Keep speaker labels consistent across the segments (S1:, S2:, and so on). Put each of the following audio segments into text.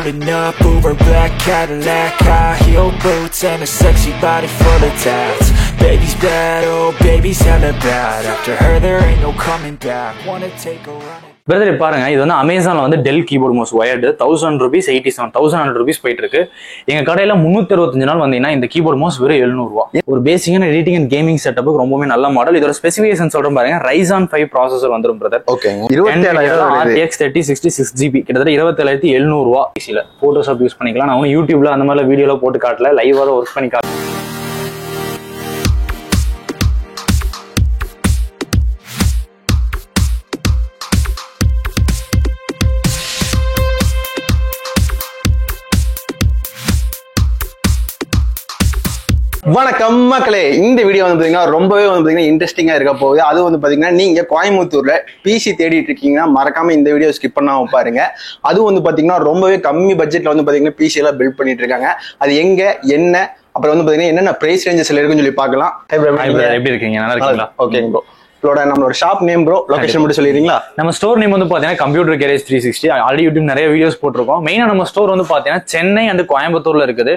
S1: Rolling up, Uber black Cadillac, high heel boots and a sexy body full of tats. Baby's bad, oh baby's hella bad. After her there ain't no coming back. Wanna take a run.
S2: Brother பாருங்க, இது வந்து அமேசான்ல வந்து Dell keyboard mouse wired 1000 rupees 87,100 rupees போயிட்டு இருக்கு. எங்க கடையில 365 நாள் வந்தீங்கன்னா இந்த கீபோர்ட் மவுஸ் வெறும் 700 ரூபா. ஒரு பேசிக்கான எடிட்டிங் அண்ட் கேமிங் செட்டப்புக்கு ரொம்பவே நல்ல மாடல். இதோட ஸ்பெசிஃபிகேஷன் சொல்றேன் பாருங்க. Ryzen 5 ப்ராசஸர் வந்துரும் பிரதர்.
S3: ஓகே, 27000
S2: RTX 3060 6GB கிட்டத்தட்ட 27700 ரூபா. ஈஸில போட்டோஷாப் யூஸ் பண்ணிக்கலாம். நான் யூடியூப்ல அந்த மாதிரி வீடியோல போட்டு காட்டல, லைவா ஒர்க் பண்ணி காட்டல.
S3: வணக்கம் மக்களே, இந்த வீடியோ வந்து பாத்தீங்கன்னா ரொம்பவே வந்து பாத்தீங்கன்னா இன்ட்ரெஸ்டிங்கா இருக்க போகுது. அது வந்து பாத்தீங்கன்னா நீங்க கோயம்புத்தூர்ல பிசி தேடிட்டு இருக்கீங்கன்னா மறக்காம இந்த வீடியோ ஸ்கிப் பண்ணாம பாருங்க. அது வந்து பாத்தீங்கன்னா ரொம்பவே கம்மி பட்ஜெட்ல வந்து பாத்தீங்கன்னா பிசி எல்லாம் பில்ட் பண்ணிட்டு இருக்காங்க. அது எங்க என்ன அப்புறம் வந்து பாத்தீங்கன்னா என்னென்ன பிரைஸ் ரேஞ்சஸ்ல இருக்குன்னு சொல்லி பார்க்கலாம்.
S2: எப்படி இருக்கீங்க? நல்லா இருக்கீங்களா?
S3: ஓகே ப்ரோ, நம்மளோட ஷாப் நேம் ப்ரோ, லொகேஷன் மட்டும் சொல்லிடுறீங்களா?
S2: நம்ம ஸ்டோர் நேம் வந்து பாத்தீங்கன்னா கம்ப்யூட்டர் கேரேஜ் 360. ஆல்ரெடி யூடியூப் நிறைய வீடியோஸ் போட்டிருக்கோம். மெயினா நம்ம ஸ்டோர் வந்து பாத்தீங்கன்னா சென்னை அண்ட் கோயம்புத்தூர்ல இருக்குது.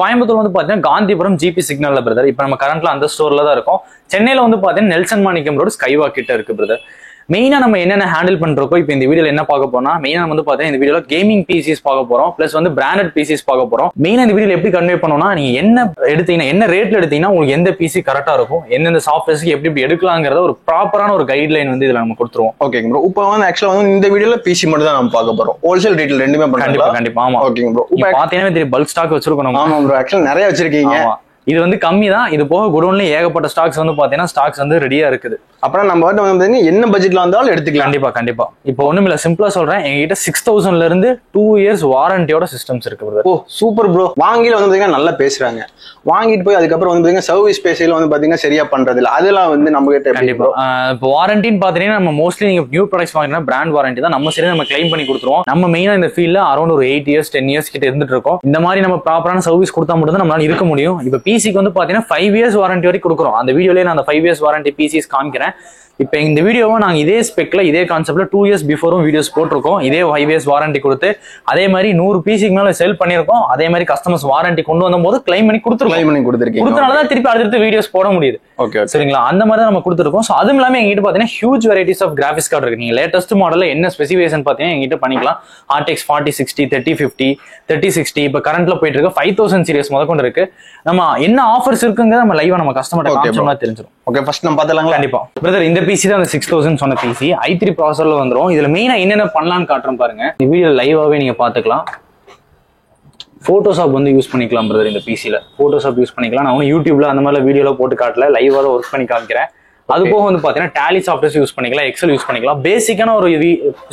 S2: கோயம்புத்தூர் வந்து பாத்தீங்கன்னா காந்திபுரம் ஜிபி சிக்னல்ல பிரதர். இப்ப நம்ம கரண்ட்ல அந்த ஸ்டோர்ல தான் இருக்கோம். சென்னையில வந்து பாத்தீங்கன்னா நெல்சன் மாணிக்கம் ரோடு ஸ்கைவாக் கிட்ட இருக்கு பிரதர். மெயினா நம்ம என்னென்ன ஹேண்டில் பண்றோம் இப்போ இந்த வீடியோல என்ன பார்க்க போறோம்னா, மெயினா வந்து பாத்தீங்கன்னா இந்த வீடியோல கேமிங் பிசிஸ் பார்க்க போறோம், பிளஸ் வந்து பிராண்டட் பிசிஸ் பார்க்க போறோம். மெயினா இந்த வீடியோல எப்படி கன்வே பண்ணோம்னா, நீங்க என்ன எடுத்தீங்கன்னா என்ன ரேட்ல எடுத்தீங்கன்னா உங்களுக்கு எந்த பிசி கரெக்டா இருக்கும், எந்தெந்த சாஃப்ட்வேர்ஸ்க்கு எப்படி எடுக்கலாங்கிறத ஒரு ப்ராப்பரான ஒரு கைட்லைன் வந்து இதுல நம்ம கொடுத்துருவோம்.
S3: ஓகே ப்ரோ, இப்போ வந்து ஆக்சுவலா வந்து இந்த வீடியோல பிசி மட்டும் தான் நம்ம பார்க்க போறோம். ஹோல்சேல் ரேட்ல ரெண்டுமே
S2: கண்டிப்பா கண்டிப்பா. ஆமா
S3: ஓகே ப்ரோ,
S2: இப்போ பாத்தீங்கன்னா தெரியும் பல்க் ஸ்டாக் வச்சிருக்கோம்.
S3: ஆமா ப்ரோ, ஆக்சுவலா நிறைய வச்சிருக்கீங்க.
S2: இது வந்து கம்மி தான். இது போக குடோன்ல ஏகப்பட்ட ஸ்டாக்ஸ் வந்து பாத்தீங்கன்னா ஸ்டாக்ஸ் வந்து ரெடியா இருக்குது.
S3: அப்புறம் நம்ம வந்து என்ன பட்ஜெட்ல வந்தாலும் எடுத்துக்கலாம்.
S2: கண்டிப்பா கண்டிப்பா. இப்போ ஒண்ணும் இல்ல, சிம்பிளா சொல்றேன். எங்ககிட்ட 6000ல இருந்து 2 years வாரண்டியோட சிஸ்டம்ஸ் இருக்கு.
S3: ஓ சூப்பர் ப்ரோ. வாங்கில வந்து பாத்தீங்கன்னா நல்லா பேசுறாங்க. வாங்கிட்டு போய் அதுக்கப்புறம் வந்து பாத்தீங்கன்னா சர்வீஸ் பேசில வந்து பாத்தீங்கன்னா சரியா பண்றது இல்ல. அதெல்லாம் வந்து நம்ம கிட்ட
S2: கண்டிப்பா. இப்போ வாரண்டின்னு பாத்தீங்கன்னா நம்ம மோஸ்ட்லி நீங்க நியூ ப்ராடக்ட்ஸ் வாங்கினா பிராண்ட் வாரண்டி தான் நம்ம சரி நம்ம கிளைம் பண்ணி கொடுத்துருவோம். நம்ம மெயினா இந்த ஃபீல்ட்ல அரௌண்ட் ஒரு 8 years 10 years கிட்ட இருந்துட்டு இருக்கோம். இந்த மாதிரி நம்ம ப்ராப்பரான சர்வீஸ் கொடுத்தா மட்டும் தான் நம்மளால இருக்க முடியும். இப்போ பிசிக்கு வந்து பாத்தீங்கன்னா 5 years வாரண்டி வரைக்கும் கொடுக்குறோம். அந்த வீடியோலயே நான் அந்த 5 years வாரண்டி பிசிஸ் காமிக்கிறேன். இப்போ இந்த வீடியோவை நாங்க இதே ஸ்பெக்ல இதே கான்செப்ட்ல 2 years பிஃபோரும் வீடியோஸ் போட்டிருக்கோம். இதே 5 years வாரண்டி கொடுத்து அதே மாதிரி 100 பிசிக்கு மேல செல் பண்ணிருக்கோம். அதே மாதிரி கஸ்டமர்ஸ் வாரண்டி கொண்டு வந்த போது கிளைம் பண்ணி கொடுத்துருக்கோம். கொடுத்தனாலதான் திருப்பி அடுத்த வீடியோஸ் போட முடியுது.
S3: ஓகே
S2: சரிங்களா? அந்த மாதிரி தான் நம்ம கொடுத்துருக்கோம். ஸோ அதுவும் இல்லாமல் எங்கிட்ட பாத்தீங்கன்னா huge varieties of graphics card இருக்கு. நீங்க லேட்டஸ்ட் மாடல்ல என்ன ஸ்பெசிஃபிகேஷன் பாத்தீங்கன்னா எங்கிட்ட பண்ணிக்கலாம். RTX 4060 3050 3060 இப்போ கரண்ட்ல போயிட்டு இருக்கு 5000 சீரிஸ் முதற்கொண்டு இருக்கு. நம்ம என்ன ஆஃபர்ஸ் இருக்குங்கிறத நம்ம லைவா நம்ம கஸ்டமர்ட்ட காமிச்சோம்னா தெரிஞ்சிடும்.
S3: ஓகே, ஃபர்ஸ்ட் நம்ம பார்த்தலாம்.
S2: கண்டிப்பா பிரதர். இந்த பிசி தான் அந்த 6000 சொன்ன பிசி i3 ப்ராசஸர்ல வந்துரும். இதுல மெயினா என்னென்ன பண்ணலாம்னு காட்டுறோம் பாருங்க. இந்த வீடியோ லைவாவே நீங்க பாத்துக்கலாம். போட்டோஷாப் வந்து யூஸ் பண்ணிக்கலாம் பிரதர். இந்த பிசில போட்டோஷாப் யூஸ் பண்ணிக்கலாம். நான் யூடியூப்ல அந்த மாதிரி வீடியோல போட்டு காட்டல, லைவா ஒர்க் பண்ணி காமிக்கிறேன். அது போக வந்து பாத்தீங்கன்னா டேலி சாஃப்ட்வேர்ஸ் யூஸ் பண்ணிக்கலாம், எக்ஸல் யூஸ் பண்ணிக்கலாம். பேசிக்கான ஒரு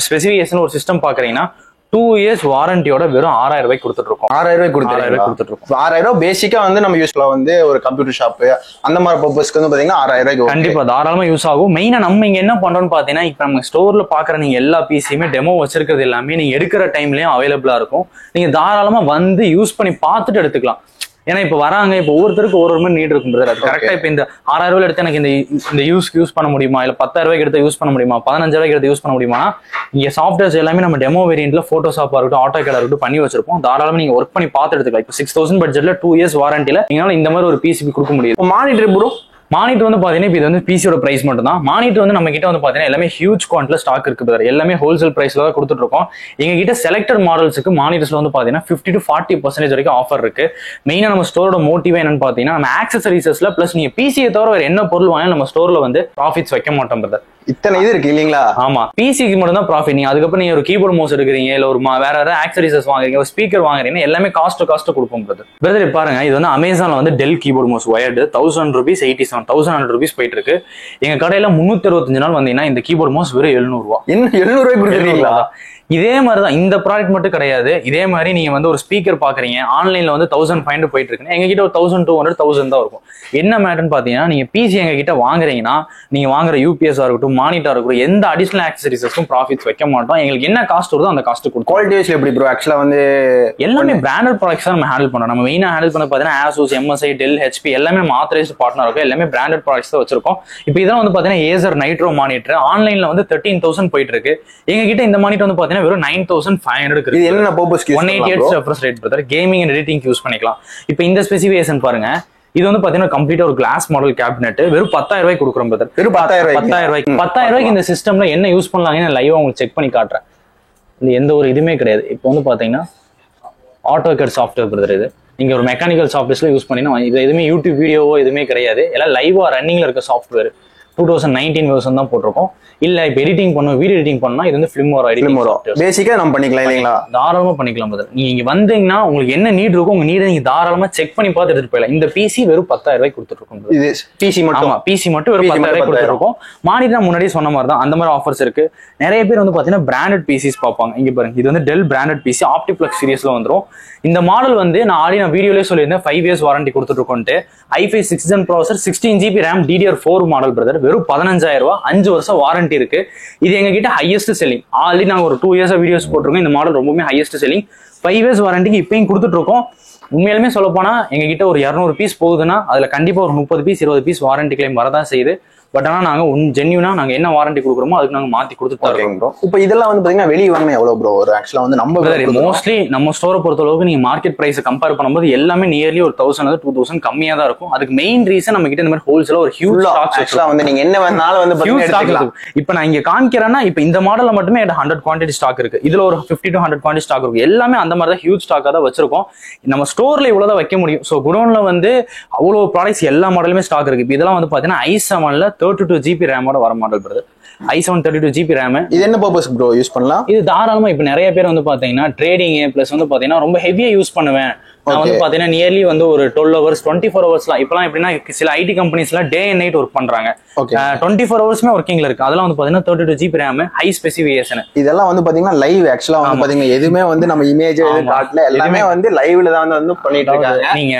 S2: ஸ்பெசிஃபிகேஷன் ஒரு சிஸ்டம் பாக்குறீங்கன்னா 2 years வாரண்டியோட வெறும் 6000 ரூபாய்க்கு கொடுத்துட்டு இருக்கோம்.
S3: 6000 ரூபாய் கொடுத்துட்டு இருக்கோம். 6000 ரூபாய் பேசிக்கா வந்து நம்ம யூஸ்ல வந்து ஒரு கம்ப்யூட்டர் ஷாப் அந்த மாதிரி பர்பஸ்க்கு வந்து பாத்தீங்கன்னா 6000 ரூபாய்
S2: கண்டிப்பா தாராளமா யூஸ் ஆகும். மெயினா நம்ம இங்க என்ன பண்றோம்னு பாத்தீங்கன்னா, இப்ப நம்ம ஸ்டோர்ல பாக்குற நீங்க எல்லா பிசியுமே டெமோ வச்சிருக்கிறது எல்லாமே நீங்க எடுக்கிற டைம்லயும் அவைலபிளா இருக்கும். நீங்க தாராளமா வந்து யூஸ் பண்ணி பார்த்துட்டு எடுத்துக்கலாம். ஏன்னா இப்ப வராங்க, இப்ப ஒவ்வொருத்தருக்கு ஒரு மாதிரி நீட் இருக்கும் பிரதர். அது கரெக்டா இப்ப இந்த 6000 ரூபாய் எடுத்து எனக்கு இந்த யூஸ் பண்ண முடியுமா, இல்ல 10000 ரூபாய்க்கு எடுத்து யூஸ் பண்ண முடியுமா, 15000 ரூபாய்க்கு எடுத்து யூஸ் பண்ண முடியுமா? இங்க சாஃப்ட்வேர்ஸ் எல்லாமே நம்ம டெமோ வேரியன்ட்ல போட்டோஷாப்பா இருக்கட்டும், ஆட்டோகேடா இருக்கட்டும் பண்ணி வச்சிருப்போம். தாராளமா நீங்க ஒர்க் பண்ணி பார்த்து எடுத்துக்கலாம். இப்ப 6000 பட்ஜெட்ல 2 years வாரண்டில நீங்களால இந்த மாதிரி ஒரு பிசிபி கொடுக்க முடியும்.
S3: மானிட்டர் ப்ரோ,
S2: மானிட்டர் வந்து பாத்தீங்கன்னா இப்போ இது வந்து பிசியோட பிரைஸ் மட்டும் தான். மானிட்டர் வந்து நம்ம கிட்ட வந்து பாத்தீங்கன்னா எல்லாமே ஹியூஜ் குவான்டிட்டில ஸ்டாக் இருக்கு பிரதர். எல்லாமே ஹோல்சேல் பிரைஸ்ல தான் கொடுத்துட்டு இருக்கோம். எங்க கிட்ட செலக்டட் மாடல்ஸ்க்கு மானிட்டர்ஸ்ல வந்து பாத்தீங்கன்னா 50 to 40% வரைக்கும் ஆஃபர் இருக்கு. மெயினா நம்ம ஸ்டோரோட மோட்டிவ் என்னன்னு பாத்தீங்கன்னா, நம்ம ஆக்சசரிஸ்ல பிளஸ் நீங்க பிசியை தவிர வேற என்ன பொருள் வாங்க நம்ம ஸ்டோர்ல வந்து ப்ராஃபிட்ஸ் வைக்க மாட்டோம் பிரதர்.
S3: இத்தனை இது இருக்கு இல்லீங்களா?
S2: ஆமா, பிசிக்கு மட்டும் தான் ப்ராஃபிட். நீங்க அதுக்கப்புறம் நீங்க ஒரு கீபோர்ட் மவுஸ் எடுக்கிறீங்க, இல்ல ஒரு வேற ஏதாவது ஆக்சசரிஸ் வாங்குறீங்க, ஒரு ஸ்பீக்கர் வாங்குறீங்க, எல்லாமே காஸ்ட் கொடுப்போம் பிரதர். பாருங்க, இது வந்து அமேசான்ல வந்து Dell keyboard mouse wired 1000 rupees 87,100 rupees போயிட்டு இருக்கு. எங்க கடையில 365 நாள் வந்தீங்கன்னா இந்த கீபோர்ட் மவுஸ் வெறும் 700 ரூபா.
S3: என்ன 700 ரூபாய் கொடுக்குறீங்களா?
S2: இதே மாதிரிதான் இந்த ப்ராடக்ட் மட்டும் கிடையாது. இதே மாதிரி நீங்க வந்து ஒரு ஸ்பீக்கர் பாக்குறீங்க, ஆன்லைன்ல வந்து 1500 போயிட்டு இருக்கு. எங்க கிட்ட ஒரு 1200 1000 தான் இருக்கும். என்ன மேட்டர்னு பாத்தீங்கன்னா, நீங்க பிசி எங்க கிட்ட வாங்குறீங்கன்னா நீங்க வாங்குற யூபிஎஸ் இருக்கட்டும், மானிட்டரா இருக்கட்டும், எந்த அடிஷனல் ஆக்சசரிஸுக்கும் ப்ராஃபிட்ஸ் வைக்க மாட்டோம். எங்களுக்கு என்ன காஸ்ட் வருதோ அந்த காஸ்ட் கொடுக்கும்.
S3: குவாலிட்டி வைஸ்ல எப்படி ப்ரோ? ஆக்சுவலா வந்து
S2: எல்லாமே பிராண்டட் ப்ராடக்ட்ஸ் தான் நம்ம ஹேண்டில் பண்றோம். நம்ம மெயினா ஹேண்டில் பண்ண பாத்தீங்கன்னா Asus, MSI, Dell, HP எல்லாமே நம்ம ஆத்தரைஸ்டு பார்ட்னர் இருக்கும். எல்லாமே பிராண்டட் ப்ராடக்ட்ஸ் தான் வச்சிருக்கோம். இப்போ இதெல்லாம் வந்து பாத்தீங்கன்னா Acer Nitro மானிட்டர் ஆன்லைன்ல வந்து 13,000 போயிட்டு இருக்கு. எங்க கிட்ட இந்த மானிட்டர் வந்து பாத்தீங்கன்னா வெறும் 9,500 இருக்கு.
S3: இது என்ன பர்பஸ்க்கு use
S2: 188 refresh rate brother. Gaming and editing use பண்ணிக்கலாம். இப்போ இந்த ஸ்பெசிஃபிகேஷன் பாருங்க. இது வந்து பாத்தீங்கன்னா கம்ப்ளீட்டா ஒரு கிளாஸ் மாடல் கேபினெட் வெறும் 10,000 ரூபாய்க்கு கொடுக்குறோம் பிரதர்.
S3: வெறும் 10,000
S2: ரூபாய்க்கு இந்த சிஸ்டம்ல என்ன யூஸ் பண்ணலாங்கன்னு லைவா உங்களுக்கு செக் பண்ணி காட்டுறேன். இது எந்த ஒரு இதுவுமே கிடையாது. இப்போ வந்து பாத்தீங்கன்னா AutoCAD சாஃப்ட்வேர் பிரதர். இது நீங்க ஒரு மெக்கானிக்கல் சாஃப்ட்வேர்ஸ்ல யூஸ் பண்ணினா இது எதுவுமே யூடியூப் வீடியோவோ எதுவுமே கிடையாது. எல்லாம் லைவா ரன்னிங்ல இருக்க சாஃப்ட்வேர். 2019 வெர்ஷன் தான் போட்டிருக்கோம். இல்ல இப்ப எடிட்டிங் பண்ணணும், வீடியோ எடிட்டிங் பண்ணா இது வந்து Filmora எடிட்டிங் சாஃப்ட்வேர்.
S3: பேசிக்கா நம்ம பண்ணிக்கலாம் இல்லீங்களா?
S2: தாராளமா பண்ணிக்கலாம் பிரதர். நீங்க இங்க வந்தீங்கன்னா உங்களுக்கு என்ன நீட் இருக்கோ உங்க நீட நீங்க தாராளமா செக் பண்ணி பார்த்து எடுத்துட்டு போயிடலாம். இந்த பிசி வெறும் 10,000 ரூபாய்க்கு கொடுத்துட்டு இருக்கோம்.
S3: இது பிசி மட்டும்?
S2: ஆமா, பிசி மட்டும் வெறும் 10,000 ரூபாய்க்கு கொடுத்துட்டு இருக்கோம். மானிட்டர் முன்னாடியே சொன்ன மாதிரி தான் அந்த மாதிரி ஆஃபர்ஸ் இருக்கு. நிறைய பேர் வந்து பாத்தீங்கன்னா பிராண்டட் பிசிஸ் பார்ப்பாங்க. இங்க பாருங்க, இது வந்து Dell பிராண்டட் பிசி ஆப்டிப்ளெக்ஸ் சீரிஸ்ல வந்துரும். இந்த மாடல் வந்து நான் வீடியோலயே சொல்லியிருந்தேன் 5 இயர்ஸ் வாரண்டி கொடுத்துட்டு இருக்கோம்ட்டு. i5 6th gen ப்ராசர் 16GB RAM DDR4 model brother. வெறும் 15,000 ரூபாய், 5 வருஷம் வாரண்டி இருக்கு. இது எங்க கிட்ட ஹையஸ்ட் செல்லிங். ஆல்ரெடி நாங்க ஒரு 2 இயர்ஸ் வீடியோஸ் போட்டிருக்கோம். இந்த மாடல் ரொம்பவே ஹையஸ்ட் செல்லிங். 5 இயர்ஸ் வாரண்டிக்கு இப்பயும் கொடுத்துட்டு இருக்கோம். உண்மையாலுமே சொல்ல போனா எங்க கிட்ட ஒரு 200 பீஸ் போகுதுன்னா அதுல கண்டிப்பா ஒரு 30 பீஸ் 20 பீஸ் வாரண்டி கிளைம் வரதான் செய்யுது. பட் ஆனா நாங்க ஜென்யூனா நாங்க என்ன வாரண்டி கொடுக்குறோமோ அதுக்கு நாங்க மாத்தி கொடுத்துட்டு இருக்கோம்.
S3: இப்போ இதெல்லாம் வந்து பாத்தீங்கன்னா வெளியே வாங்கினா எவ்வளவு ப்ரோ? ஒரு ஆக்சுவலா வந்து நம்ம
S2: மோஸ்ட்லி நம்ம ஸ்டோரை பொறுத்த அளவுக்கு நீங்க மார்க்கெட் பிரைஸ் கம்பேர் பண்ணும்போது எல்லாமே நியர்லி ஒரு 1000 2000 கம்மியா தான் இருக்கும். அதுக்கு மெயின் ரீசன் நம்ம கிட்ட இந்த மாதிரி ஹோல்சேலா ஒரு ஹியூஜ் ஸ்டாக்ஸ் ஆக்சுவலா
S3: வந்து நீங்க என்ன வேணாலும் வந்து எடுத்துக்கலாம்.
S2: இப்போ நான் இங்க காமிக்கிறேன்னா இப்போ இந்த மாடல்ல மட்டுமே 100 குவான்டிட்டி ஸ்டாக் இருக்கு. இதுல ஒரு 50 to 100 குவான்டிட்டி ஸ்டாக் இருக்கு. எல்லாமே அந்த மாதிரி தான் ஹியூஜ் ஸ்டாக்கா தான் வச்சிருக்கோம். நம்ம ஸ்டோர்ல இவ்வளவுதான் வைக்க முடியும். சோ குடோன்ல வந்து அவ்வளவு ப்ராடக்ட்ஸ் எல்லா மாடலுமே ஸ்டாக் இருக்கு. இப்போ இதெல்லாம் வந்து பாத்தீங்கன்னா i7ல 32GB RAM வர model brother. i7 32GB RAM.
S3: இது என்ன பர்பஸ் ப்ரோ யூஸ் பண்ணலாம்?
S2: இது தாராளமா இப்ப நிறைய பேர் வந்து பாத்தீங்கன்னா ட்ரேடிங் பிளஸ் வந்து பாத்தீங்கன்னா ரொம்ப ஹெவியா யூஸ் பண்ணுவேன். நான் வந்து பாத்தீங்கன்னா நியர்லி வந்து ஒரு 12 hours 24 ஹவர்ஸ்லாம் இப்பெல்லாம் எப்படின்னா சில ஐடி கம்பெனிஸ்ல டே அண்ட் நைட் ஒர்க் பண்றாங்க. 24 ஹவர்ஸ்மே ஒர்க்கிங்ல இருக்கு. அதெல்லாம் வந்து பாத்தீங்கன்னா 32GB RAM ஹை ஸ்பெசிஃபிகேஷன்.
S3: இதெல்லாம் வந்து பாத்தீங்கன்னா லைவ் ஆக்சுவலா வந்து பாத்தீங்கன்னா எதுவுமே வந்து நம்ம இமேஜ் காட்டல, எல்லாமே வந்து லைவ்ல தான் வந்து பண்ணிட்டு இருக்காங்க.
S2: நீங்க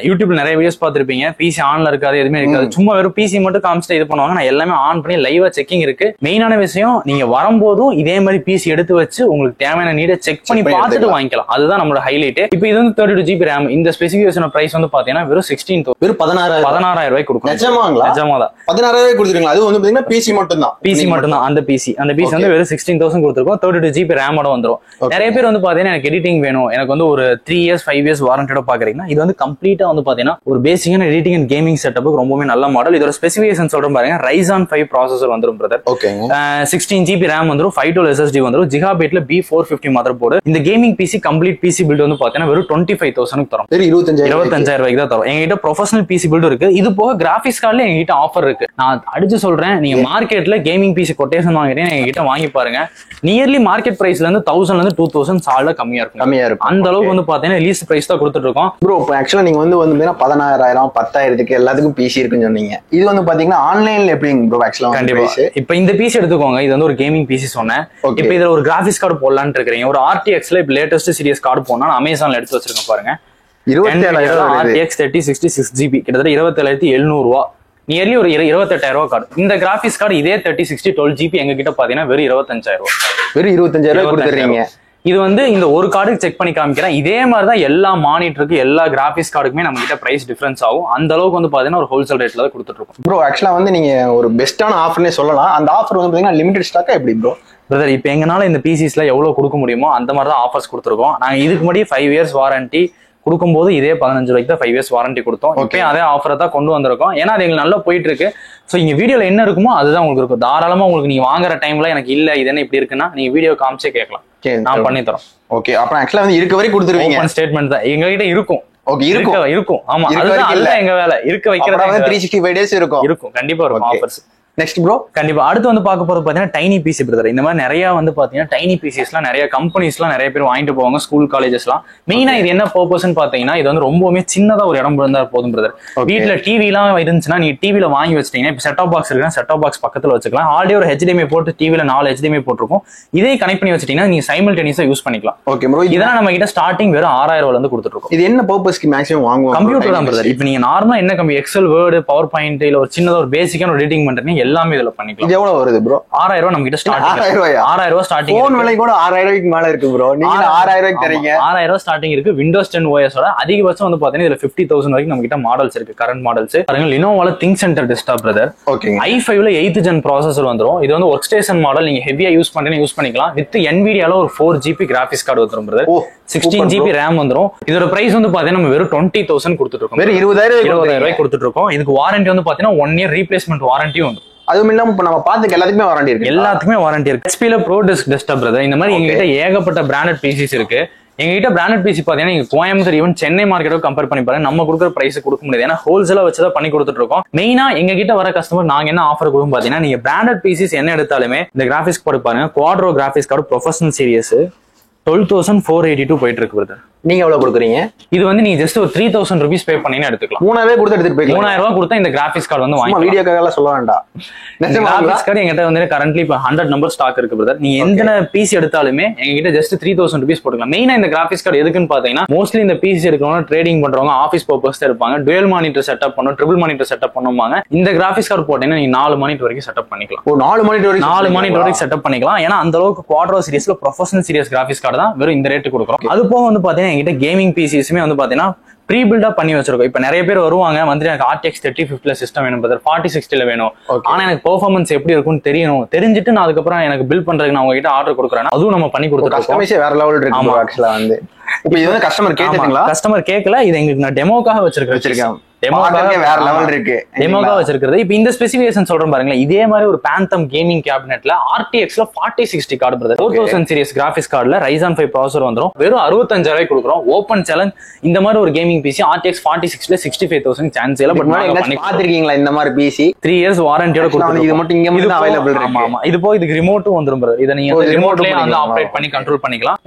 S2: யூடியூப்ல நிறைய வீடியோஸ் பாத்திருப்பீங்க. பிசி ஆன்ல இருக்காது, எதுவுமே இருக்காது. சும்மா வெறும் பிசி மட்டும் காமிச்சிட்டு இது பண்ணுவாங்க. நான் எல்லாமே ஆன் பண்ணி லைவா செக்கிங் இருக்கு. மெயினான விஷயம் நீங்க வரும்போதும் இதே மாதிரி பிசி எடுத்து வச்சு உங்களுக்கு தேவையான நீட செக் பண்ணி பார்த்துட்டு வாங்கிக்கலாம். அதுதான் நம்மளோட ஹைலைட். இப்போ இது வந்து 32GB RAM. இந்த ஸ்பெசிஃபிகேஷன் பிரைஸ் வந்து பாத்தீங்கன்னா வெறும் 16,000
S3: வெறும் 16,000
S2: ரூபாய்க்கு கொடுக்கும்.
S3: நிஜமாங்களா?
S2: நிஜமாதான்
S3: 16,000 கொடுத்துருங்க. அது வந்து பாத்தீங்கன்னா பிசி மட்டும் தான்.
S2: பிசி மட்டும் தான். அந்த பிசி வந்து வெறும் 16,000 கொடுத்துருக்கோம். 32GB RAM வந்துரும். நிறைய பேர் வந்து பாத்தீங்கன்னா எனக்கு எடிட்டிங் வேணும், எனக்கு வந்து ஒரு 3 இயர்ஸ் 5 இயர்ஸ் வாரண்டியோட பாக்குறீங்கன்னா இது வந்து கம்ப்ளீட்டா வந்து பாத்தீங்கன்னா ஒரு பேசிக்கான எடிட்டிங் அண்ட் கேமிங் செட்டப்புக்கு ரொம்பவே நல்ல மாடல். இதோட ஸ்பெசிஃபிகேஷன் சொல்றேன் பாருங்க. Ryzen 5 ப்ராசஸர் வந்துரும் பிரதர். 16GB RAM வந்துரும். 512 SSD வந்துரும். Gigabyteல B450 மதர் போர்டு. இந்த gaming PC complete PC build வந்து பாத்தீங்கன்னா வெறும் 25,000 தரும். 25,000 ரூபாய்க்கு தான் தரும். எங்ககிட்ட ப்ரொஃபஷனல் பிசி பில்டு இருக்கு. இது போக கிராபிக்ஸ் கார்டுல எங்ககிட்ட ஆஃபர் இருக்கு. நான் அடிச்சு சொல்றேன், நீங்க மார்க்கெட்ல கேமிங் பிசி கொட்டேஷன் வாங்குறீங்க எங்ககிட்ட வாங்கி பாருங்க. நியர்லி மார்க்கெட் பிரைஸ்ல இருந்து 1000ல இருந்து 2000 சால்ல கம்மியா இருக்கும். அந்த அளவுக்கு வந்து பாத்தீங்கன்னா லீஸ்ட் பிரைஸ் தான் கொடுத்துட்டு இருக்கோம்.
S3: ப்ரோ இப்போ ஆக்சுவலா நீங்க வந்து 16,000 10,000 எல்லாத்துக்கும் பிசி இருக்குன்னு சொன்னீங்க. இது வந்து பாத்தீங்கன்னா ஆன்லைன்ல எப்படிங்க ப்ரோ? ஆக்சுவலா கண்டிப்பா
S2: இப்போ இந்த பிசி எடுத்துக்கோங்க. இது வந்து ஒரு கேமிங் பிசி சொன்னேன். இப்போ இதுல ஒரு கிராபிக்ஸ் கார்டு போடலான்னு இருக்கீங்க. ஒரு RTXல இப்போ லேட்டஸ்ட் சீரிஸ் கார்டு போனா அமேசான்ல எடுத்து வச்சிருக்கேன் பாருங்க. 27,000 RTX 3060 6GB கிட்டத்தட்ட 27,700 ரூபா. நியர்லி ஒரு 28,000 ரூபா கார்டு. இந்த கிராபிக்ஸ் கார்டு இதே 3060 12GB எங்க கிட்ட பாத்தீங்கன்னா வெறும் 25,000 ரூபா.
S3: வெறும் 25,000 கொடுத்துறீங்க.
S2: இது வந்து இந்த ஒரு கார்டுக்கு செக் பண்ணி காமிக்கிறேன். இதே மாதிரி தான் எல்லா மானிட்டருக்கு எல்லா கிராபிக்ஸ் கார்டுக்குமே நம்ம கிட்ட பிரைஸ் டிஃபரன்ஸ் ஆகும். அந்த அளவுக்கு வந்து பாத்தீங்கன்னா ஒரு ஹோல்சேல் ரேட்ல தான் கொடுத்துட்டு இருக்கோம்.
S3: ப்ரோ ஆக்சுவலா வந்து நீங்க ஒரு பெஸ்டான ஆஃபர்னே சொல்லலாம். அந்த ஆஃபர் வந்து பாத்தீங்கன்னா லிமிடெட் ஸ்டாக்கா எப்படி ப்ரோ?
S2: பிரதர் இப்போ எங்கனால இந்த பிசிஸ்ல எவ்வளவு கொடுக்க முடியுமோ அந்த மாதிரி தான் ஆஃபர்ஸ் கொடுத்துருக்கோம். நாங்க இதுக்கு முன்னாடி 5 இயர்ஸ் வாரண்டி கொடுக்கும்போது இதே 15 ரூபாய்க்கு தான் 5 இயர்ஸ் வாரண்டி கொடுத்தோம். இப்போ அதே ஆஃபரை தான் கொண்டு வந்திருக்கோம். ஏன்னா அது எங்களுக்கு நல்லா போயிட்டு இருக்கு. ஸோ இங்க வீடியோல என்ன இருக்குமோ அதுதான் உங்களுக்கு இருக்கும். தாராளமா உங்களுக்கு நீங்க வாங்குற டைம்ல எனக்கு இல்ல இது என்ன இப்படி இருக்குன்னா நீங்க வீடியோ காமிச்சே கேட்கலாம். நான் பண்ணி தரோம்.
S3: ஓகே, அப்புறம் ஆக்சுவலா வந்து இருக்க வரைக்கும் கொடுத்துருவீங்க.
S2: ஸ்டேட்மெண்ட் தான் எங்க கிட்ட இருக்கும்.
S3: ஓகே, இருக்கும்.
S2: ஆமா, அதுதான் எங்க வேலை. இருக்க வைக்கிறது
S3: 365 டேஸ் இருக்கும்.
S2: கண்டிப்பா இருக்கும் ஆஃபர்ஸ்.
S3: நெக்ஸ்ட் ப்ரோ
S2: கண்டிப்பா அடுத்து வந்து பார்க்க போறது பாத்தீங்கன்னா டைனி பிசி பிரதர். இந்த மாதிரி நிறைய வந்து பாத்தீங்கன்னா டைனி பிசிஸ்லாம் நிறைய கம்பெனிஸ்லாம் நிறைய பேர் வாங்கிட்டு போவாங்க. ஸ்கூல் காலேஜஸ்லாம் மெயினா இது என்ன பர்பஸ்ன்னு பாத்தீங்கன்னா இது வந்து ரொம்பவுமே சின்னதா ஒரு இடம் இருந்தா போதும் பிரதர். வீட்டுல டிவி எல்லாம் இருந்துச்சுன்னா நீங்க டிவில வாங்கி வச்சிட்டீங்கன்னா இப்ப செட் ஆப் பாக்ஸ் இருக்குன்னா செட் ஆப் பாக்ஸ் பக்கத்துல வச்சுக்கலாம். ஆல்ரெடி ஒரு HDMI போட்டு டிவில 4 HDMI போட்டிருக்கும். இதே கனெக்ட் பண்ணி வச்சிட்டீங்கன்னா நீங்க சைமல்டேனியஸா யூஸ் பண்ணிக்கலாம்.
S3: ஓகே ப்ரோ,
S2: இதெல்லாம் நம்ம கிட்ட ஸ்டார்டிங் வெறும் 6,000 ரூபாயில இருந்து கொடுத்துட்டு இருக்கோம்.
S3: இது என்ன பர்பஸ்க்கு மேக்ஸிமம் வாங்குவோம்?
S2: கம்ப்யூட்டர் தான் பிரதர். இப்ப நீங்க நார்மலா என்ன எக்ஸல் வேர்டு பவர் பாயிண்ட் இல்ல ஒரு சின்னதா ஒரு பேசிக்கான ஒரு எடிட்டிங் பண்றீங்க எல்லாமே இதுல பண்ணிக்கலாம்.
S3: இது எவ்வளவு வருது ப்ரோ?
S2: 6000 ரூபாய் நம்ம கிட்ட ஸ்டார்டிங்.
S3: 6000 ரூபாய்
S2: ஸ்டார்டிங்.
S3: போன் விலை கூட 6000 ரூபாய்க்கு மேல இருக்கு ப்ரோ. நீங்க 6000 ரூபாய்க்கு தரீங்க.
S2: 6000 ரூபாய் ஸ்டார்டிங் இருக்கு. விண்டோஸ் 10 OS ஓட அதிகபட்சம் வந்து பாத்தீங்கன்னா இதுல 50000 வரைக்கும் நம்ம கிட்ட மாடல்ஸ் இருக்கு. கரண்ட் மாடல்ஸ் பாருங்க. Lenovoல think centre desktop brother.
S3: Okay.
S2: i5ல 8th ஜென் ப்ராசஸர் வந்துரும். இது வந்து ஒர்க் ஸ்டேஷன் மாடல். நீங்க ஹெவியா யூஸ் பண்றீங்க யூஸ் பண்ணிக்கலாம். வித் NVIDIAல ஒரு 4GB கிராபிக்ஸ் கார்டு வந்துரும் பிரதர். 16GB RAM வந்துரும். இதோட பிரைஸ் வந்து பாத்தீங்கன்னா நம்ம வெறும் 20000 கொடுத்துட்டு இருக்கோம்.
S3: வெறும் 20000
S2: ரூபாய் கொடுத்துட்டு இருக்கோம். இதுக்கு வாரண்டி வந்து பாத்தீங்கன்னா 1 year ரீப்ளேஸ்மெண்ட் வாரண்டியும் வந்து.
S3: அதுவும் இல்லாம இப்ப நம்ம பாத்துக்க எல்லாத்துக்குமே வாரண்டி இருக்கு.
S2: எல்லாத்துக்குமே வாரண்டி இருக்கு. HP ல ப்ரோ டெஸ்க்டாப் பிரதர். இந்த மாதிரி எங்ககிட்ட ஏகப்பட்ட பிராண்டட் பிசிஸ் இருக்கு. எங்ககிட்ட பிராண்டட் பிசி பாத்தீங்கன்னா நீங்க கோயம்புத்தூர் ஈவன் சென்னை மார்க்கெட்டோ கம்பேர் பண்ணி பாருங்க. நம்ம கொடுக்குற பிரைஸ் கொடுக்க முடியாது. ஏன்னா ஹோல்சேலா வச்சுதான் பண்ணி கொடுத்துட்டு இருக்கோம். மெயினா எங்க கிட்ட வர கஸ்டமர் நாங்க என்ன ஆஃபர் கொடுக்கும் பாத்தீங்கன்னா நீங்க பிராண்டட் பிசிஸ் என்ன எடுத்தாலுமே இந்த கிராபிக்ஸ் கார்டு பாருங்க. Quadro graphics card professional series 12482 போயிட்டு இருக்கு பிரதர்.
S3: நீங்க எவ்வளவு கொடுக்குறீங்க?
S2: இது வந்து நீங்க ஜஸ்ட் ஒரு 3000 rupees பே பண்ணீங்கன்னா எடுத்துக்கலாம்.
S3: 3000 கொடுத்து எடுத்துட்டு போய்க்கலாம்.
S2: 3000 ரூபாய் கொடுத்தா இந்த கிராபிக்ஸ் கார்டு வந்து வாங்கலாம்.
S3: வீடியோக்காக சொல்ல வேண்டாம்.
S2: கிராபிக்ஸ் கார்டு எங்கிட்ட வந்து கரண்ட்லி இப்போ 100 நம்பர் ஸ்டாக் இருக்கு பிரதர். நீங்க எந்த பிசி எடுத்தாலுமே எங்ககிட்ட ஜஸ்ட் 3000 rupees போட்டுக்கலாம். மெயினா இந்த கிராபிக்ஸ் கார்டு எதுக்குன்னு பாத்தீங்கன்னா மோஸ்ட்லி இந்த பிசி எடுக்கிறவங்க ட்ரேடிங் பண்றவங்க ஆஃபீஸ் பர்பஸ் இருப்பாங்க. டுவல் மானிட்டர் செட்டப் பண்ணும், ட்ரிபிள் மானிட்டர் செட்டப் பண்ணுவாங்க. இந்த கிராபிக்ஸ் கார்டு போட்டீங்கன்னா நீங்க 4 மானிட்டர் வரைக்கும் செட்டப் பண்ணிக்கலாம்.
S3: 4 மானிட்டர் வரைக்கும்
S2: செட்டப் பண்ணிக்கலாம். ஏன்னா அந்த அளவுக்கு குவாட்ரோ சீரிஸ்ல ப்ரொஃபஷனல் சீரிஸ் கிராபிக்ஸ் கார்டு தான் வெறும் இந்த ரேட்டு கொடுக்குறோம். அது போக வந்து பாத்தீங்கன்னா எங்கிட்ட கேமிங் பிசிஸ்மே வந்து பாத்தீங்கன்னா ப்ரீ பில்டா பண்ணி வச்சிருக்கோம். இப்ப நிறைய பேர் வருவாங்க வந்து எனக்கு RTX 3050 சிஸ்டம் வேணும் பிரதர், 4060 வேணும். ஆனா எனக்கு பெர்ஃபார்மன்ஸ் எப்படி இருக்கும்னு தெரியணும். தெரிஞ்சுட்டு நான் அதுக்கப்புறம் எனக்கு பில் பண்றதுக்கு நான் உங்ககிட்ட ஆர்டர் கொடுக்குறேன். அதுவும் நம்ம பண்ணி கொடுத்துருக்கோம்.
S3: வேற லெவல் இருக்கு ஆக்சுவலா வந்து. இப்ப இது வந்து கஸ்டமர் கேட்டீங்களா?
S2: கஸ்டமர் கேட்கல. இது எங்களுக்கு நான் டெமோக்காக வச்சிருக்கேன்.
S3: வேற லெவல் இருக்கு.
S2: டெமோக்காக வச்சிருக்கிறது. இப்ப இந்த ஸ்பெசிஃபிகேஷன் சொல்றேன் பாருங்களேன். இதே மாதிரி ஒரு Phantom கேமிங் கேபினெட்ல RTXல 4060 கார்டு பிரதர். 4000 சீரிஸ் கிராபிக்ஸ் கார்டுல Ryzen 5 ப்ராசஸர் வந்துரும். வெறும் 65000 கொடுக்குறோம். Open challenge. இந்த மாதிரி ஒரு கேமிங் பிசி RTX 4060ல 65000 சான்ஸ் இல்ல. பட்
S3: பாத்துருக்கீங்களா இந்த மாதிரி பிசி?
S2: 3 years வாரண்டியோட கொடுக்குறோம்.
S3: இது மட்டும் இங்க மட்டும் அவைலபிள் இருக்கு.
S2: ஆமா. இது போய் இதுக்கு ரிமோட்டும் வந்துரும் பிரதர். இத நீங்க ரிமோட்லயே வந்து ஆபரேட் பண்ணி கண்ட்ரோல் பண்ணிக்கலாம்.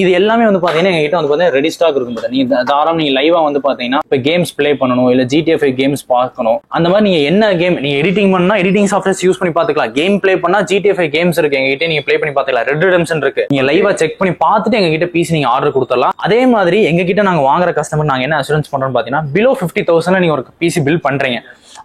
S2: இது எல்லாமே வந்து பாத்தீங்கன்னா எங்க கிட்ட வந்து பாத்தீங்கன்னா ரெடி ஸ்டாக் இருக்கும் பிரதர். நீங்க தாராளமா நீங்க லைவா வந்து பாத்தீங்கன்னா இப்ப கேம்ஸ் ப்ளே பண்ணனும் இல்ல GTA 5 கேம்ஸ் பார்க்கணும். அந்த மாதிரி நீங்க என்ன கேம் நீங்க எடிட்டிங் பண்ணா எடிட்டிங் சாஃப்ட்வேர்ஸ் யூஸ் பண்ணி பாத்துக்கலாம். கேம் ப்ளே பண்ணா GTA 5 கேம்ஸ் இருக்கு எங்ககிட்ட, நீங்க ப்ளே பண்ணி பாத்துக்கலாம். ரெட் ரெடெம்ஷன் இருக்கு. நீங்க லைவா செக் பண்ணி பார்த்துட்டு எங்ககிட்ட பிசி நீங்க ஆர்டர் கொடுத்துடலாம். அதே மாதிரி எங்ககிட்ட நாங்க வாங்குற கஸ்டமர் நாங்க என்ன அஷூரன்ஸ் பண்றோம்னு பாத்தீங்கன்னா பிலோ 50,000 நீங்க ஒரு பிசி பில் பண்றீங்க,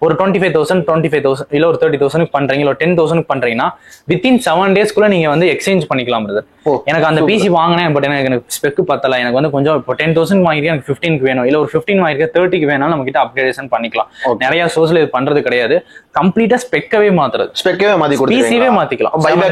S2: ஒரு 25,000 இல்ல ஒரு 30,000 பண்றீங்க, இல்ல 10,000 பண்றீங்கன்னா வித்தின் 7 daysக்குள்ள நீங்க வந்து எக்ஸ்சேஞ்ச் பண்ணிக்கலாம் பிரதர். எனக்கு அந்த பிசி வாங்கினேன் பட் எனக்கு ஸ்பெக் பத்தல, எனக்கு வந்து கொஞ்சம் இப்போ 10,000 வாங்கிட்டு எனக்கு 15க்கு வேணும், இல்ல ஒரு 15 வாங்கிட்டு 30க்கு வேணாலும் நம்ம கிட்ட அப்கிரேடேஷன் பண்ணிக்கலாம். நிறைய சோர்ஸ்ல இது பண்றது கிடையாது. கம்ப்ளீட்டா ஸ்பெக்கவே மாத்துறது, பிசிவே மாத்திக்கலாம். 7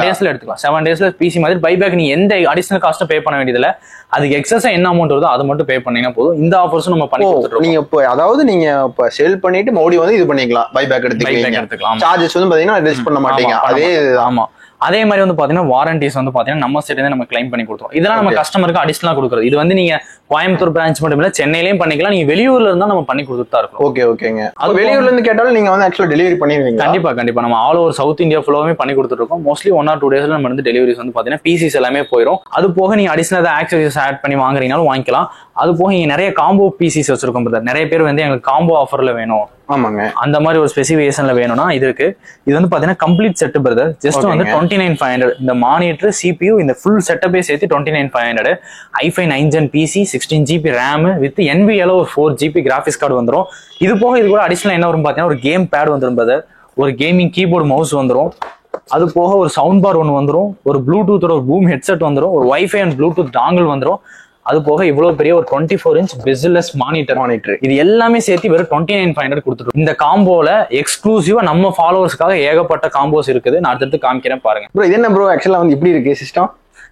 S2: daysல எடுத்துக்கலாம். 7 daysல பிசி மாதிரி பைபேக் நீங்க எந்த அடிஷனல் காஸ்ட்டும் பே பண்ண வேண்டியதில்ல. அதுக்கு எக்ஸஸா என்ன அமௌண்ட் வருதோ அதை மட்டும் பே பண்ணீங்கன்னா போதும். இந்த ஆஃபர்ஸும் நம்ம பண்ணி கொடுத்துறோம்.
S3: நீங்க இப்போ அதாவது நீங்க இப்போ செல் பண்ணிட்டு மோடி வந்து இது பண்ணிக்கலாம், பைபேக் எடுத்துக்கலாம். சார்ஜஸ் வந்து பாத்தீங்கன்னா ரெடியூஸ் பண்ண மாட்டீங்க. அதே ஆமா.
S2: அதே மாதிரி வந்து பாத்தீங்கன்னா வாரண்டிஸ் வந்து பாத்தீங்கன்னா நம்ம சைடுல நம்ம கிளைம் பண்ணி கொடுத்துருவோம். இதெல்லாம் நம்ம கஸ்டமருக்கு அடிஷனலா கொடுக்குறது. இது வந்து நீங்க கோயம்புத்தூர் பிரான்ச் மட்டும் இல்ல சென்னையிலயும் பண்ணிக்கலாம். நீங்க வெளியூர்ல இருந்தா நம்ம பண்ணி கொடுத்துட்டு தான் இருக்கோம்.
S3: ஓகேங்க. அது வெளியூர்ல இருந்து கேட்டாலும் நீங்க வந்து ஆக்சுவலா டெலிவரி பண்ணிடுவீங்க?
S2: கண்டிப்பா நம்ம ஆல் ஓவர் சவுத் இந்தியா ஃபுல்லாவே பண்ணி கொடுத்துட்டு இருக்கோம். மோஸ்ட்லி 1 or 2 daysல நம்ம வந்து டெலிவரிஸ் வந்து பாத்தீங்கன்னா பிசிஸ் எல்லாமே போயிடும். அது போக நீங்க அடிஷனல் ஆக்சசரிஸ் ஆட் பண்ணி வாங்குறீங்கனாலும் வாங்கிக்கலாம். அது போக நீங்க நிறைய காம்போ பிசிஸ் வச்சிருக்கோம் பிரதர். நிறைய பேர் வந்து எங்களுக்கு காம்போ ஆஃபர்ல வேணும்,
S3: ஆமாங்க, அந்த
S2: மாதிரி ஒரு ஸ்பெசிஃபிகேஷன்ல வேணும்னா இது இருக்கு. இது வந்து பாத்தீங்கன்னா கம்ப்ளீட் செட் பிரதர். ஜஸ்ட் வந்து 29,500. இந்த மானிட்டர், CPU, இந்த ஃபுல் செட்டப்பே சேர்த்து 29,500. i5 9th Gen PC, 16GB RAM with NVIDIAல ஒரு 4GB கிராபிக்ஸ் கார்டு வந்துரும். இது போக இது கூட அடிஷனல் என்ன வரும் பாத்தீங்கன்னா ஒரு கேம் பேட் வந்துரும் பிரதர், ஒரு கேமிங் கீபோர்டு மவுஸ் வந்துரும். அது போக ஒரு சவுண்ட் பார் ஒன்று வந்துரும், ஒரு ப்ளூடூத்தோட ஒரு பூம் ஹெட்செட் வந்துரும், ஒரு வைஃபை அண்ட் ப்ளூடூத் டாங்கிள் வந்துரும். அது போக இவ்வளவு பெரிய ஒரு 24 inch bezel-less மானிட்டர். இது எல்லாமே சேர்த்து வெறும் 29,500 கொடுத்துருக்கோம். இந்த காம்போல எக்ஸ்க்ளூசிவா நம்ம ஃபாலோவர்ஸ்க்காக ஏகப்பட்ட காம்போஸ் இருக்குது. நான் அடுத்து காமிக்கிறேன் பாருங்க.
S3: ப்ரோ இது என்ன ப்ரோ ஆக்சுவலா வந்து இப்படி இருக்கு சிஸ்டம்?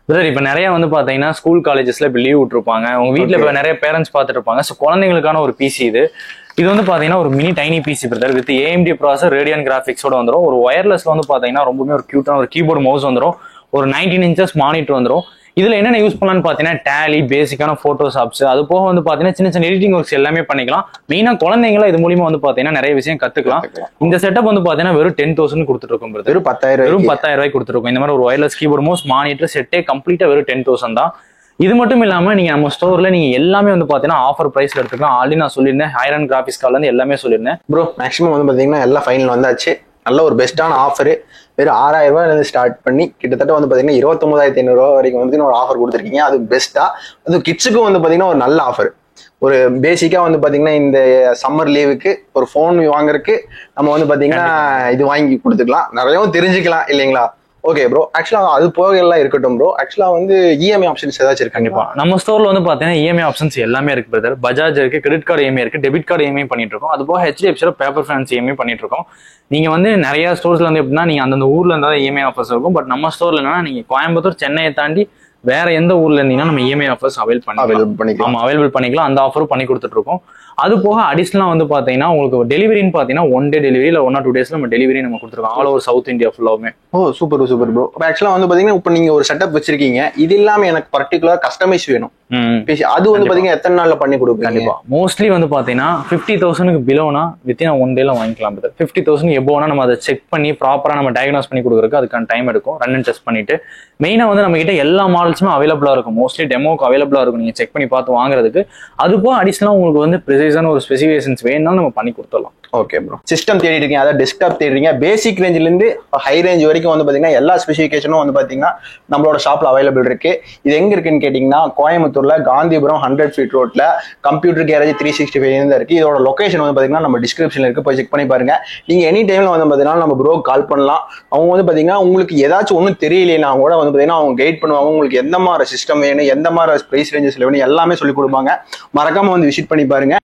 S2: பிரதர் இப்ப நிறைய வந்து பாத்தீங்கன்னா ஸ்கூல் காலேஜஸ்ல இப்ப லீவ் விட்டுருப்பாங்க, உங்க வீட்டுல இப்ப நிறைய பேரண்ட்ஸ் பாத்துட்டு இருப்பாங்க. ஸோ குழந்தைங்களுக்கான ஒரு பிசி இது. இது வந்து பாத்தீங்கன்னா ஒரு mini tiny PC brother with AMD processor, Radeon கிராபிக்ஸோட வந்துடும். ஒரு ஒயர்லெஸ்ல வந்து பாத்தீங்கன்னா ரொம்பவே ஒரு கியூட்டான ஒரு கீபோர்டு மவுஸ் வந்துடும், ஒரு 19 inches மானிட்டர் வந்துடும். இதுல என்னென்ன யூஸ் பண்ணலாம்னு பாத்தீங்கன்னா டேலி, பேசிக்கான போட்டோஷாப்ஸ், அது போக வந்து பாத்தீங்கன்னா சின்ன சின்ன எடிட்டிங் ஒர்க்ஸ் எல்லாமே பண்ணிக்கலாம். மெயினா குழந்தைங்கள இது மூலியமா வந்து பாத்தீங்கன்னா நிறைய விஷயம் கத்துக்கலாம். இந்த செட்டப் வந்து பாத்தீங்கன்னா வெறும் 10,000 கொடுத்துட்டு இருக்கும். வெறும் 10,000 ரூபாய் கொடுத்துருக்கோம். இந்த மாதிரி ஒரு ஒயர்லெஸ் கீபோர்ட் மவுஸ் மானிட்டர் செட்டே கம்ப்ளீட்டா வெறும் 10,000 தான். இது மட்டும் இல்லாம நீங்க நம்ம ஸ்டோர்ல நீங்க எல்லாமே வந்து பாத்தீங்கன்னா ஆஃபர் பிரைஸ்ல எடுத்துக்கலாம். ஆல்ரெடி நான் சொல்லியிருந்தேன், ஹைரன் கிராபிக்ஸ் கார்ட்ல இருந்து எல்லாமே சொல்லியிருந்தேன்.
S3: ப்ரோ மேக்ஸிமம் வந்து பாத்தீங்கன்னா எல்லா ஃபைனல் வந்தாச்சு. நல்ல ஒரு பெஸ்ட்டான ஆஃபர். வெறும் 6,000 ரூபாயிலிருந்து ஸ்டார்ட் பண்ணி கிட்டத்தட்ட வந்து பாத்தீங்கன்னா 29,500 ரூபா வரைக்கும் வந்து ஒரு ஆஃபர் கொடுத்துருக்கீங்க. அது பெஸ்ட்டா. அது கிட்ஸுக்கும் வந்து பாத்தீங்கன்னா ஒரு நல்ல ஆஃபர். ஒரு பேசிக்கா வந்து பாத்தீங்கன்னா இந்த சம்மர் லீவுக்கு ஒரு ஃபோன் வாங்குறதுக்கு நம்ம வந்து பாத்தீங்கன்னா இது வாங்கி கொடுத்துக்கலாம், நிறையவும் தெரிஞ்சுக்கலாம் இல்லைங்களா? ஓகே ப்ரோ, ஆக்சுவலா அது போக எல்லாம் இருக்கட்டும் ப்ரோ. ஆக்சுவலா வந்து இஎம்ஐ ஆப்ஷன்ஸ் ஏதாச்சும் இருக்கு?
S2: கண்டிப்பா நம்ம ஸ்டோர்ல வந்து பாத்தீங்கன்னா இஎம்ஐ ஆப்ஷன்ஸ் எல்லாமே இருக்கு பிரதர். பஜாஜ் இருக்கு, கிரெடிட் கார்டு இஎம்ஐ இருக்கு, டெபிட் கார்டு இஎம்ஐ பண்ணிட்டு இருக்கோம். அது போக ஹெச்டிஎஃப்சில பேப்பர் ஃபைனான்ஸ் இஎம்ஐ பண்ணிட்டு இருக்கோம். நீங்க வந்து நிறைய ஸ்டோர்ஸ்ல வந்து எப்படின்னா நீங்க அந்தந்த ஊர்ல இருந்தா இஎம்ஐ ஆஃபர்ஸ் இருக்கும். பட் நம்ம ஸ்டோர்ல என்னன்னா நீங்க கோயம்புத்தூர் சென்னையை தாண்டி வேற எந்த ஊர்ல இருந்தீங்கன்னா நம்ம இஎம்ஐ ஆஃபர்ஸ் அவைலபிள் பண்ணிக்கலாம். அந்த ஆஃபரும் பண்ணி கொடுத்துட்டு இருக்கோம். அது போக அடிஷனலா வந்து பாத்தீங்கன்னா உங்களுக்கு டெலிவரின்னு பாத்தீங்கன்னா 1 day டெலிவரி இல்ல 1 or 2 days நம்ம டெலிவரி நம்ம கொடுத்துருக்கோம் ஆல் ஓவர் சவுத் இந்தியா ஃபுல்லாவுமே.
S3: ஓ சூப்பர் சூப்பர் ப்ரோ. ஆக்சுவலா வந்து பாத்தீங்கன்னா இப்போ நீங்க ஒரு செட்டப் வச்சிருக்கீங்க, இது இல்லாம எனக்கு பர்டிகுலர் கஸ்டமைஸ் வேணும், அது வந்து பாத்தீங்கன்னா எத்தனை நாள்ல பண்ணி கொடுப்பீங்க?
S2: கண்டிப்பா மோஸ்ட்லி வந்து பாத்தீங்கன்னா 50,000 பிலோனா வித்தின் 1 day வாங்கிக்கலாம். 50,000 எபோனா நம்ம அதை செக் பண்ணி ப்ராப்பரா நம்ம டயக்னோஸ் பண்ணி கொடுக்குறதுக்கு அதுக்கான டைம் எடுக்கும். ரன் அண்ட் டெஸ்ட் பண்ணிட்டு மெயினா வந்து நம்ம கிட்ட எல்லா மாடல்ஸுமே அவைலபிளா இருக்கும். மோஸ்ட்லி டெமோக்கு அவைலபிளா இருக்கும், நீங்க செக் பண்ணி பார்த்து வாங்குறதுக்கு. அது போக அடிஷனலா உங்களுக்கு வந்து ப்ரிசைஸான ஒரு ஸ்பெசிஃபிகேஷன்ஸ் வேணும்னாலும் நம்ம பண்ணி கொடுத்துடலாம்.
S3: Okay bro. சிஸ்டம் தேடிட்டு இருக்கீங்க, அதாவது டெஸ்க்டாப் தேடுறீங்க, பேசிக் ரேஞ்சில இருந்து ஹை ரேஞ்ச் வரைக்கும் வந்து பாத்தீங்கன்னா எல்லா ஸ்பெசிஃபிகேஷனும் வந்து பாத்தீங்கன்னா நம்மளோட ஷாப்ல அவைலபிள் இருக்கு. இது எங்க இருக்குன்னு கேட்டீங்கன்னா கோயம்புத்தூர்ல காந்திபுரம் 100 feet ரோட்ல கம்ப்யூட்டர் கேரேஜ் 365 இருக்கு. இதோட லொகேஷன் வந்து பாத்தீங்கன்னா நம்ம டிஸ்கிரிப்ஷன்ல இருக்கு, போய் செக் பண்ணி பாருங்க. நீங்க எனி டைம்ல வந்து பாத்தீங்கன்னா நம்ம ப்ரோ கால் பண்ணலாம். அவங்க வந்து பாத்தீங்கன்னா உங்களுக்கு ஏதாச்சும் ஒன்றும் தெரியலைன்னா கூட வந்து பாத்தீங்கன்னா அவங்க கைட் பண்ணுவாங்க. உங்களுக்கு எந்த மாதிரி சிஸ்டம் வேணும், எந்த மாதிரி பிரைஸ் ரேஞ்சஸ்ல வேணும் எல்லாமே சொல்லி கொடுப்பாங்க. மறக்காம வந்து விசிட் பண்ணி பாருங்க.